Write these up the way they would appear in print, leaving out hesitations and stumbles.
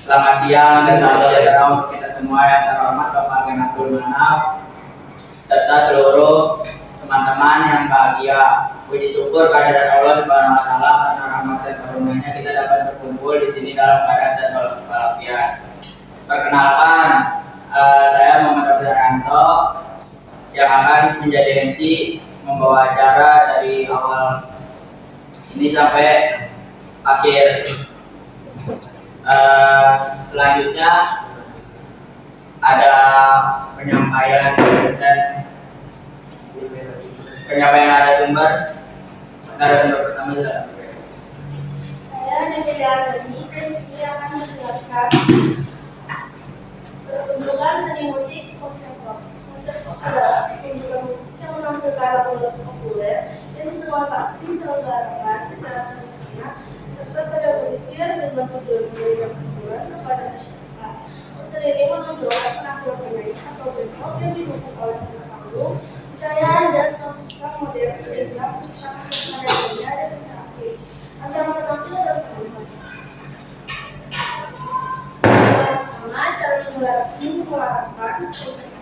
Selamat siang dan salam sejahtera untuk kita semua yang terhormat Bapak Genapul Manaf serta seluruh teman-teman yang bahagia. Puji syukur kehadirat Allah Subhanahu wa taala karena rahmat dan karunia-Nya kita dapat berkumpul di sini dalam keadaan sehat walafiat. Perkenalkan, saya Muhammad Abdul Ranto yang akan menjadi MC membawa acara dari awal ini sampai akhir. Selanjutnya ada penyampaian narasumber pertama. Saya Devi Ardani, saya disini akan menjelaskan pertunjukan seni musik konservatif. Konservatif adalah pertunjukan musik yang menampilkan lagu-lagu populer yang diselenggarakan secara terencana serta terorganisir dengan tujuan memberikan hiburan kepada masyarakat. Unsur ini menunjukkan penampilan penyanyi atau band rock yang didukung oleh panggung, pencahayaan dan sound system modern sehingga menciptakan suasana yang indah dan interaktif antara penampil dan penonton. Pertama, cara menggelarkan konser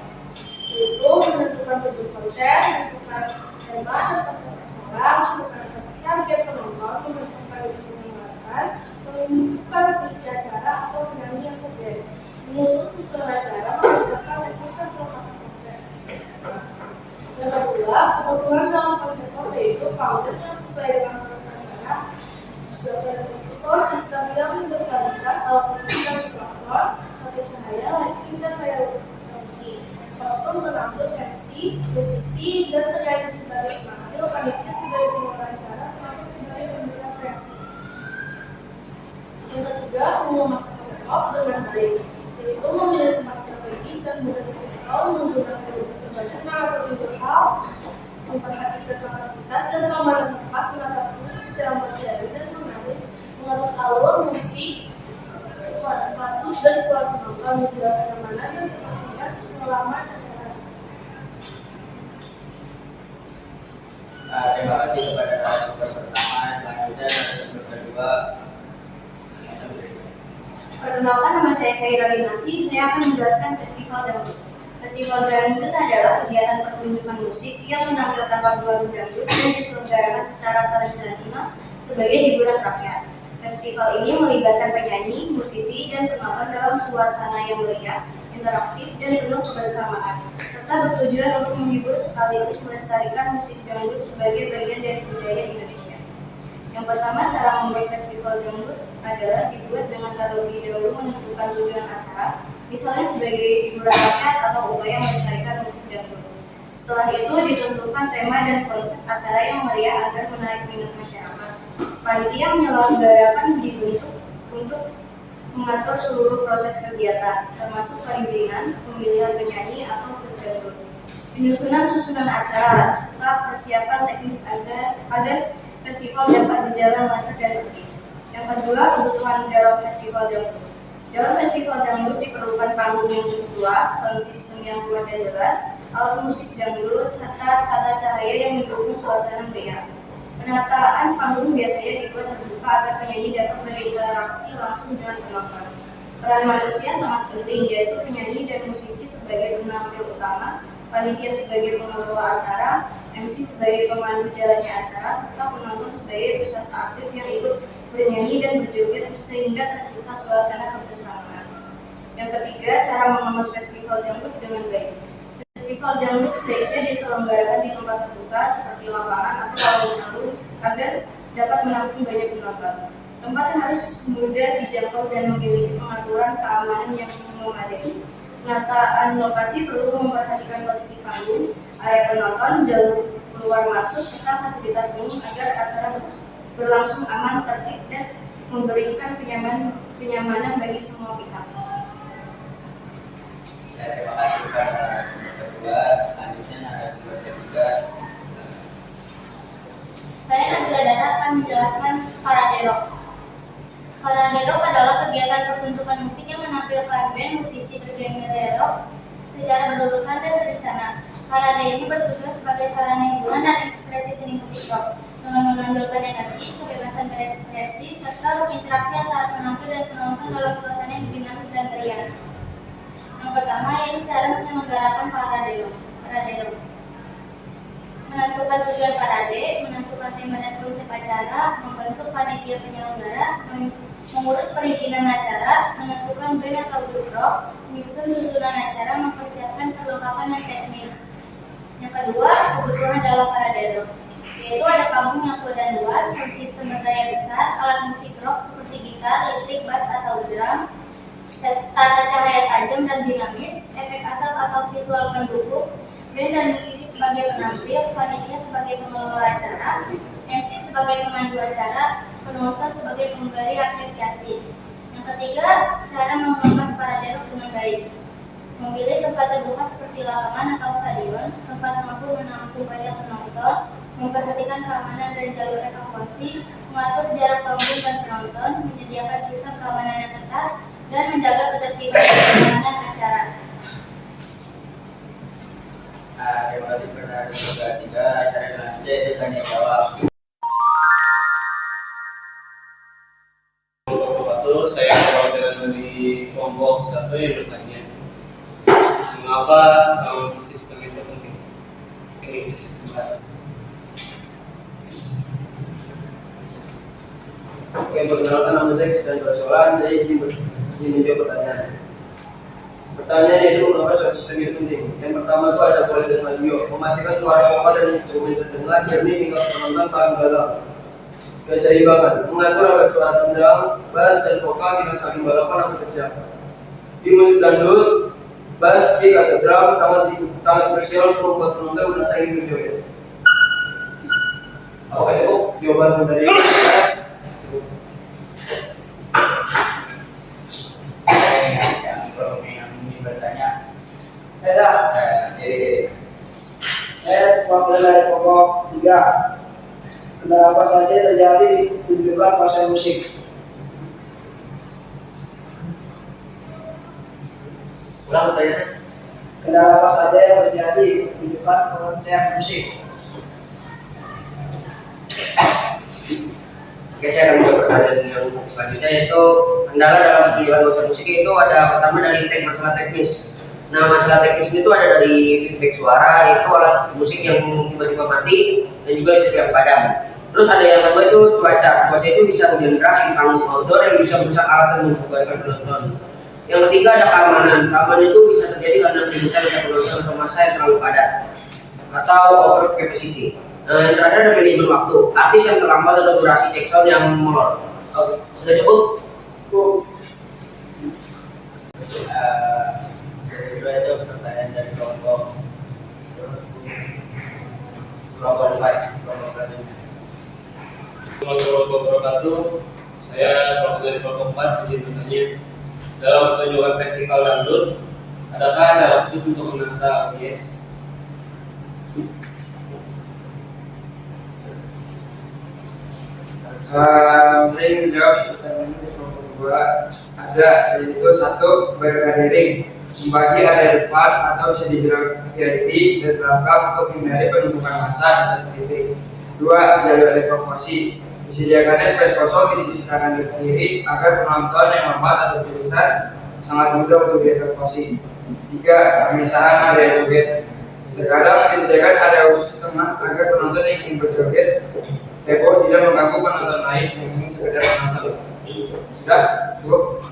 yaitu menentukan tujuan konser, menentukan tema dan konsep acara, menentukan target penonton, menentukan menentukan visi acara atau penyanyi atau band, menyusun susunan acara, mempersiapkan dan perlengkapan konser. Yang kedua, kebutuhan dalam konsep yaitu panggung yang sesuai dengan konsep acara, sound system yang berkualitas, alat musik dan mikrofon, tata cahaya, lighting dan teknologi, kostum penampil MC, musisi dan penyanyi sebagai penampil, panitia sebagai pengelola acara, penampil sebagai pemberian kreasi. Yang ketiga, mengemas konsep dengan baik, yaitu memilih tempat strategis dan mudah dijangkau, menggunakan produk sebanyak atau tidur hal, memperhatikan kapasitas dan keamanan tempat, menatap publik secara modern dan menarik, mengatur alur musik, masuk dan keluar penonton, menjaga keamanan dan ketertiban selama acara. Terima kasih kepada narasumber pertama. Selanjutnya narasumber kedua. Perkenalkan, nama saya Khaira Linasi. Saya akan menjelaskan Festival Dangdut. Festival Dangdut adalah kegiatan pertunjukan musik yang menampilkan lagu-lagu dangdut dan diselenggarakan secara terencana sebagai hiburan rakyat. Festival ini melibatkan penyanyi, musisi, dan penonton dalam suasana yang meriah, interaktif, dan penuh kebersamaan, serta bertujuan untuk menghibur sekaligus melestarikan musik dangdut sebagai bagian dari budaya Indonesia. Yang pertama, cara membuat festival dangdut adalah dibuat dengan terlebih dahulu menentukan tujuan acara, misalnya sebagai hiburan rakyat atau upaya melestarikan musik dangdut. Setelah itu ditentukan tema dan konsep acara yang meriah agar menarik minat masyarakat. Panitia menyelenggarakan dibentuk untuk mengatur seluruh proses kegiatan, termasuk perizinan, pemilihan penyanyi atau grup dangdut, penyusunan susunan acara, serta persiapan teknis agar festival dapat berjalan lancar dan tertib. Yang kedua, kebutuhan dalam festival dangdut. Dalam festival dangdut diperlukan panggung yang cukup luas, sound system yang kuat dan jelas, alat musik dangdut, serta tata cahaya yang mendukung suasana meriah. Penataan panggung biasanya dibuat terbuka agar penyanyi dapat berinteraksi langsung dengan penonton. Peran manusia sangat penting, yaitu penyanyi dan musisi sebagai penampil utama, panitia sebagai pengelola acara, MC sebagai pemandu jalannya acara, serta penonton sebagai peserta aktif yang ikut bernyanyi dan berjoget sehingga tercipta suasana kebersamaan. Yang ketiga, cara mengemas festival dangdut dengan baik. Festival dangdut sebaiknya diselenggarakan di tempat terbuka seperti lapangan atau alun-alun agar dapat menampung banyak penonton. Tempat harus mudah dijangkau dan memiliki pengaturan keamanan yang memadai. Penataan lokasi perlu memperhatikan posisi panggung, area penonton, jalur keluar masuk, serta fasilitas umum agar acara berlangsung aman, tertib, dan memberikan kenyamanan bagi semua pihak. Terima kasih kepada narasumber kedua. Selanjutnya narasumber ketiga. Saya Nabila Dana akan menjelaskan Parade Rock. Parade Rock adalah kegiatan pertunjukan musik yang menampilkan band musisi bergenre rock secara berurutan dan terencana. Parade ini bertujuan sebagai sarana hiburan dan ekspresi seni musik rock dengan menonjolkan energi, kebebasan berekspresi, serta interaksi antara penampil dan penonton dalam suasana yang Yang pertama yaitu cara menyelenggarakan parade. Menentukan tujuan parade, menentukan tema dan konsep acara, membentuk panitia penyelenggara, mengurus perizinan acara, menentukan band atau grup rock, menyusun susunan acara, mempersiapkan perlengkapan dan teknis. Yang kedua, kebutuhan dalam parade rock, yaitu ada panggung yang kuat dan luas, sound system berdaya besar, alat musik rock seperti gitar, listrik, bass atau drum, tata cahaya tajam dan dinamis, efek asap atau visual pendukung, band dan musisi sebagai penampil, panitia sebagai pengelola acara, MC sebagai pemandu acara, penonton sebagai pemberi apresiasi. Yang ketiga, cara mengemas parade rock dengan baik. Memilih tempat terbuka seperti lapangan atau stadion, tempat mampu menampung banyak penonton, memperhatikan keamanan dan jalur evakuasi, mengatur jarak panggung dan penonton, menyediakan sistem keamanan yang ketat, dan menjaga ketertiban dan keamanan acara. Terima kasih pertanyaan ketiga. Acara selanjutnya itu tanya jawab. Saya perwakilan dari kelompok 1 yang bertanya, mengapa sound system itu penting? Oke, terima kasih. Oke, perkenalkan nama saya Kristian Prasolan. Saya ingin menjawab pertanyaan. Pertanyaan yaitu mengapa sound system itu penting. Yang pertama itu ada kualitas audio, memastikan suara vokal dan instrumen terdengar jernih hingga penonton paham dalam. Keseimbangan, mengatur agar suara tendang, bass, dan vokal tidak saling balapan atau pecah. Di musik dangdut, bass, kick, atau drum sangat krusial untuk membuat penonton merasa ingin berjoget. Apakah cukup jawaban dari yang ingin bertanya. Saya Diri. saya wakil dari kelompok 3. Kendala apa saja yang terjadi di pertunjukan konser musik? Ulang pertanyaannya. Kendala apa saja yang terjadi di pertunjukan konser musik? Oke, saya akan menjawab pertanyaan yang selanjutnya, yaitu kendala dalam pertunjukan konser musik itu ada pertama dari masalah teknis. Nah, masalah teknis itu ada dari feedback suara, yaitu alat musik yang tiba-tiba mati dan juga listrik yang padam. Terus ada yang kedua itu cuaca itu bisa hujan deras di panggung outdoor yang bisa merusak alat dan membubarkan penonton. Yang ketiga ada keamanan itu bisa terjadi karena keributan dari penonton atau massa yang terlalu padat atau over capacity. Yang terakhir ada manajemen waktu, artis yang terlambat atau durasi check sound yang molor. Sudah cukup? Saya kedua itu pertanyaan dari kelompok 4, kelompok selanjutnya. Assalamualaikum warahmatullahi wabarakatuh. Saya dari kelompok 4 di sini bertanya, dalam pertunjukan festival dangdut, adakah acara khusus untuk menata audiens? Saya ingin menjawab pertanyaan di kelompok 2. Ada, yaitu 1, berkadering, membagi area depan atau bisa dibilang VIP dan belakang untuk menghindari penumpukan massa di satu titik. 2, jalur evakuasi, disediakannya space kosong di sisi kanan dan kiri agar penonton yang lemas atau pingsan sangat mudah untuk dievakuasi. 3, pemisahan area joget, terkadang disediakan area khusus tengah agar penonton yang ingin berjoget heboh tidak mengganggu penonton lain yang ingin sekedar menonton. Sudah cukup?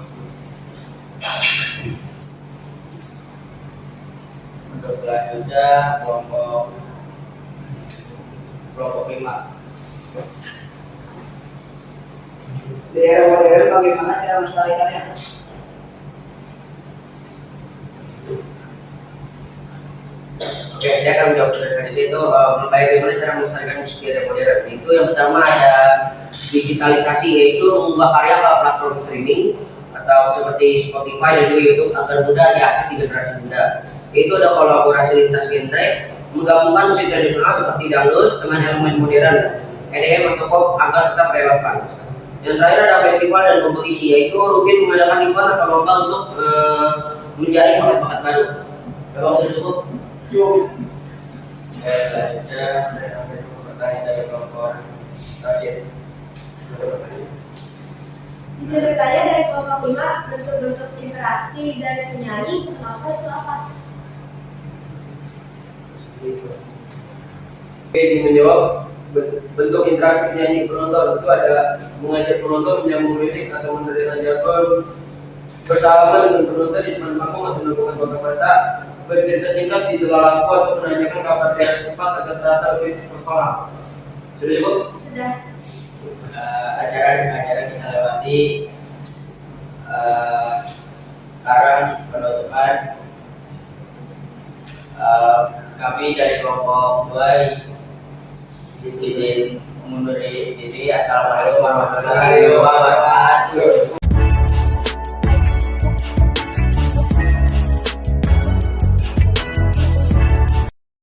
Untuk selanjutnya kelompok 5. Di era modern bagaimana cara melestarikannya? Oke, saya akan menjawab pertanyaan itu. Bagaimana cara melestarikan musik di era modern? Itu yang pertama ada digitalisasi, yaitu mengunggah karya ke platform streaming atau seperti Spotify dan juga YouTube agar mudah diakses di generasi muda. Itu ada kolaborasi lintas genre, menggabungkan musik tradisional seperti dangdut dengan elemen modern, EDM atau pop agar tetap relevan. Yang terakhir ada festival dan kompetisi, yaitu rutin mengadakan event atau lomba untuk menjaring bakat-bakat baru. Memang sudah cukup? Cukup. Selanjutnya ada pertanyaan dari kelompok terakhir. Izin bertanya dari kelompok 5 bentuk-bentuk interaksi dari penyanyi, kenapa itu apa? Oke, ingin menjawab bentuk interaksi penyanyi penonton itu ada mengajak penonton menyambung lirik atau mendengarkan jargon, bersalaman dengan penonton di depan panggung atau melakukan kata-kata, bercerita singkat di sela lampu atau menanyakan kabar daerah setempat agar terasa lebih personal. Sudah cukup? Sudah. Acara kita lewati. Sekarang penutupan. Kami dari kelompok 2 izin mengundur diri. Assalamualaikum warahmatullahi wabarakatuh.